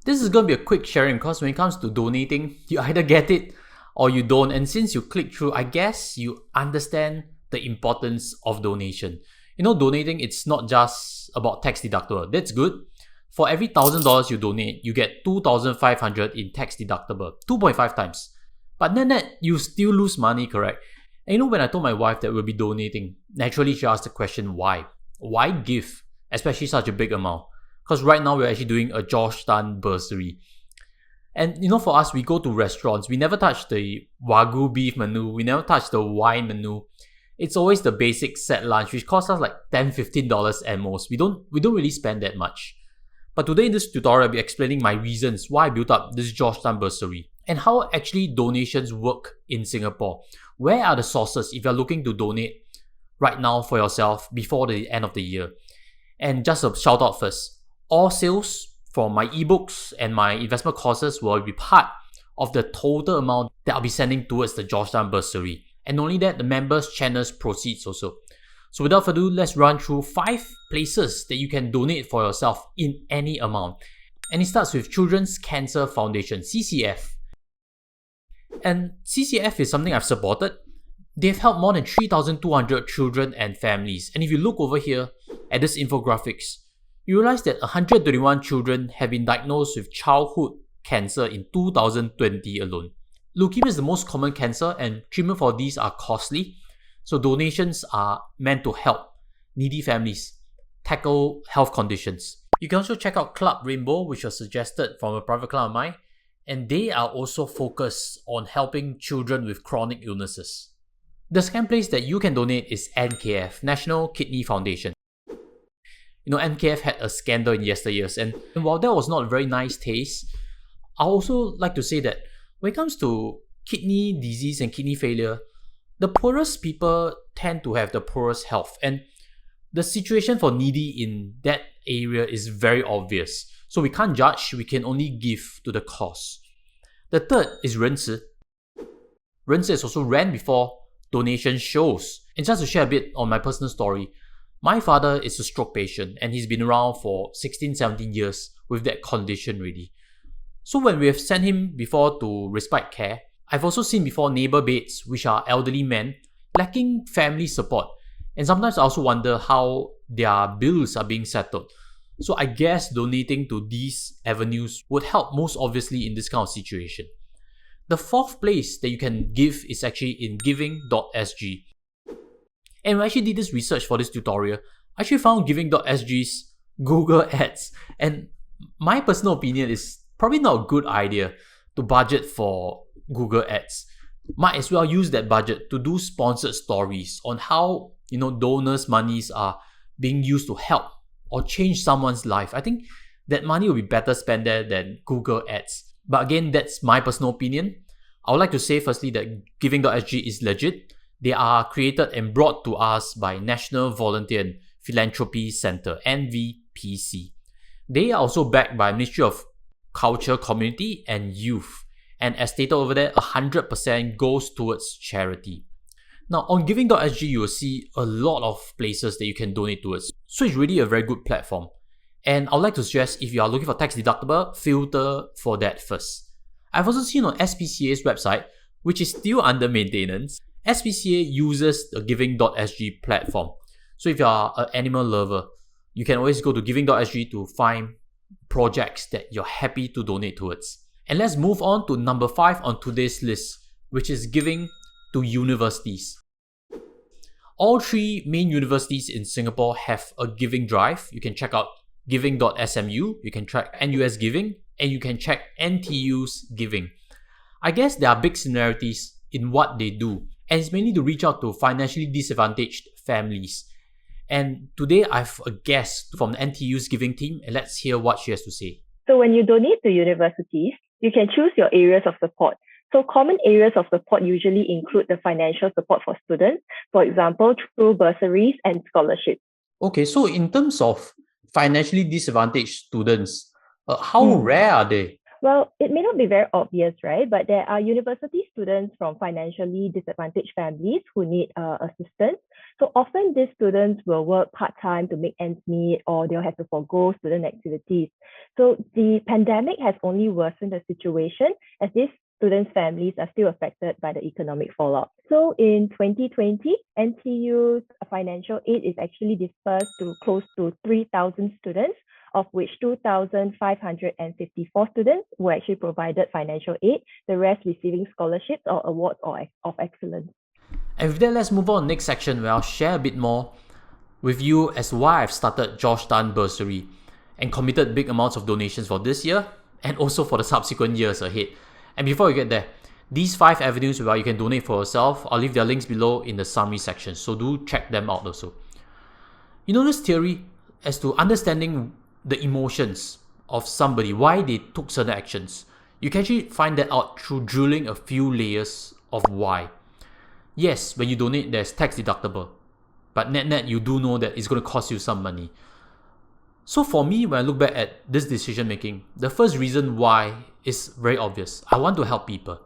This is going to be a quick sharing because when it comes to donating, you either get it or you don't. And since you click through, I guess you understand the importance of donation. Donating, it's not just about tax deductible. That's good. For every $1,000 you donate, you get 2,500 in tax deductible, 2.5 times. But net, you still lose money, correct? And when I told my wife that we'll be donating, naturally she asked the question, why? Why give, especially such a big amount? Because right now we're actually doing a Georgetown bursary. And for us, we go to restaurants. We never touch the Wagyu beef menu. We never touch the wine menu. It's always the basic set lunch, which costs us like $10, $15 at most. We don't really spend that much. But today in this tutorial, I'll be explaining my reasons why I built up this Georgetown bursary and how actually donations work in Singapore. Where are the sources if you're looking to donate right now for yourself before the end of the year? And just a shout out first, all sales from my ebooks and my investment courses will be part of the total amount that I'll be sending towards the Georgetown bursary. And not only that, the members' channels proceeds also. So without further ado, let's run through 5 places that you can donate for yourself in any amount. And it starts with Children's Cancer Foundation, CCF. And CCF is something I've supported. They've helped more than 3,200 children and families. And if you look over here at this infographics, you realize that 131 children have been diagnosed with childhood cancer in 2020 alone. Leukemia is the most common cancer and treatment for these are costly. So donations are meant to help needy families tackle health conditions. You can also check out Club Rainbow, which was suggested from a private client of mine. And they are also focused on helping children with chronic illnesses. The second place that you can donate is NKF, National Kidney Foundation. NKF had a scandal in yesteryears, and while that was not a very nice taste, I also like to say that when it comes to kidney disease and kidney failure, the poorest people tend to have the poorest health, and the situation for needy in that area is very obvious. So we can't judge, we can only give to the cause. The third is Renci. Renci is also ran before donation shows. And just to share a bit on my personal story, my father is a stroke patient and he's been around for 16, 17 years with that condition already. So when we have sent him before to respite care, I've also seen before neighbor beds, which are elderly men, lacking family support. And sometimes I also wonder how their bills are being settled. So I guess donating to these avenues would help most obviously in this kind of situation. The fourth place that you can give is actually in Giving.sg. And when I actually did this research for this tutorial, I actually found Giving.sg's Google Ads. And my personal opinion is probably not a good idea to budget for Google Ads. Might as well use that budget to do sponsored stories on how donors' monies are being used to help or change someone's life. I think that money will be better spent there than Google Ads. But again, that's my personal opinion. I would like to say firstly that Giving.sg is legit. They are created and brought to us by National Volunteer and Philanthropy Centre, NVPC. They are also backed by Ministry of Culture, Community and Youth. And as stated over there, 100% goes towards charity. Now, on Giving.sg, you will see a lot of places that you can donate towards. So it's really a very good platform. And I'd like to suggest if you are looking for tax deductible, filter for that first. I've also seen on SPCA's website, which is still under maintenance, SPCA uses the Giving.sg platform. So if you are an animal lover, you can always go to Giving.sg to find projects that you're happy to donate towards. And let's move on to number 5 on today's list, which is giving to universities. All 3 main universities in Singapore have a giving drive. You can check out Giving.smu, you can track NUS Giving, and you can check NTU's Giving. I guess there are big similarities in what they do, and it's mainly to reach out to financially disadvantaged families. And today I have a guest from the NTU's Giving team, and let's hear what she has to say. So when you donate to universities, you can choose your areas of support. So common areas of support usually include the financial support for students, for example, through bursaries and scholarships. Okay, so in terms of financially disadvantaged students, how rare are they? Well, it may not be very obvious, right? But there are university students from financially disadvantaged families who need assistance. So often these students will work part-time to make ends meet, or they'll have to forego student activities. So the pandemic has only worsened the situation, as these students' families are still affected by the economic fallout. So in 2020, NTU's financial aid is actually dispersed to close to 3,000 students, of which 2,554 students were actually provided financial aid, the rest receiving scholarships or awards of excellence. And with that, let's move on to the next section where I'll share a bit more with you as why I've started Georgetown Bursary and committed big amounts of donations for this year and also for the subsequent years ahead. And before we get there, these 5 avenues where you can donate for yourself, I'll leave their links below in the summary section, so do check them out also. You know this theory as to understanding the emotions of somebody, why they took certain actions. You can actually find that out through drilling a few layers of why. Yes, when you donate, there's tax deductible, but net you do know that it's going to cost you some money. So for me, when I look back at this decision making, the first reason why is very obvious. I want to help people.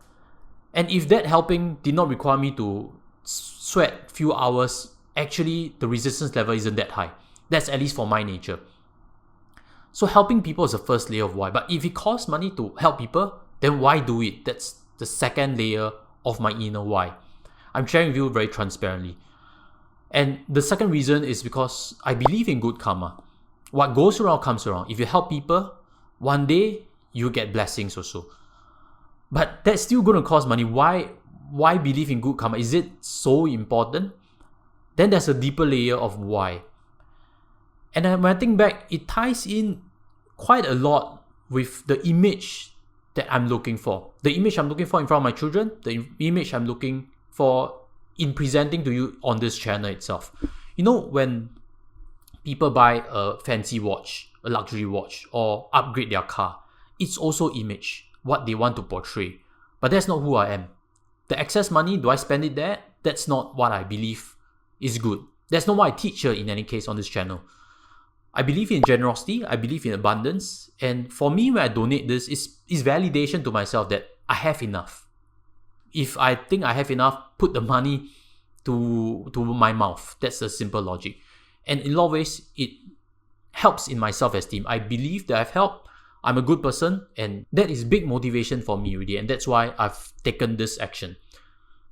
And if that helping did not require me to sweat few hours, actually the resistance level isn't that high. That's at least for my nature. So helping people is the first layer of why. But if it costs money to help people, then why do it? That's the second layer of my inner why. I'm sharing with you very transparently. And the second reason is because I believe in good karma. What goes around comes around. If you help people, one day you get blessings also. But that's still going to cost money. Why believe in good karma? Is it so important? Then there's a deeper layer of why. And then when I think back, it ties in quite a lot with the image that I'm looking for. The image I'm looking for in front of my children, the image I'm looking for in presenting to you on this channel itself. You know, when people buy a fancy watch, a luxury watch, or upgrade their car, it's also image, what they want to portray. But that's not who I am. The excess money, do I spend it there? That's not what I believe is good. That's not what I teach here in any case on this channel. I believe in generosity, I believe in abundance, and for me when I donate this, is validation to myself that I have enough. If I think I have enough, put the money to my mouth. That's the simple logic. And in a lot of ways, it helps in my self-esteem. I believe that I've helped, I'm a good person, and that is big motivation for me really, and that's why I've taken this action.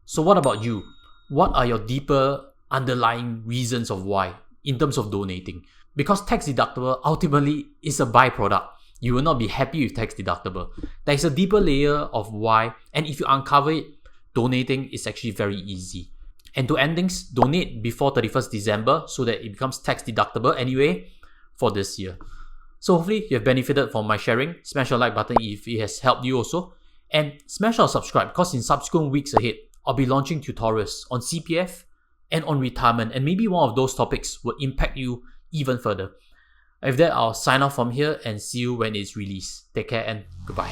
So what about you? What are your deeper underlying reasons of why in terms of donating? Because tax deductible ultimately is a byproduct. You will not be happy with tax deductible. There is a deeper layer of why, and if you uncover it, donating is actually very easy. And to end things, donate before 31st December so that it becomes tax deductible anyway for this year. So hopefully you have benefited from my sharing. Smash the like button if it has helped you also. And smash or subscribe because in subsequent weeks ahead, I'll be launching tutorials on CPF and on retirement. And maybe one of those topics will impact you even further. With that, I'll sign off from here and see you when it's released. Take care and goodbye.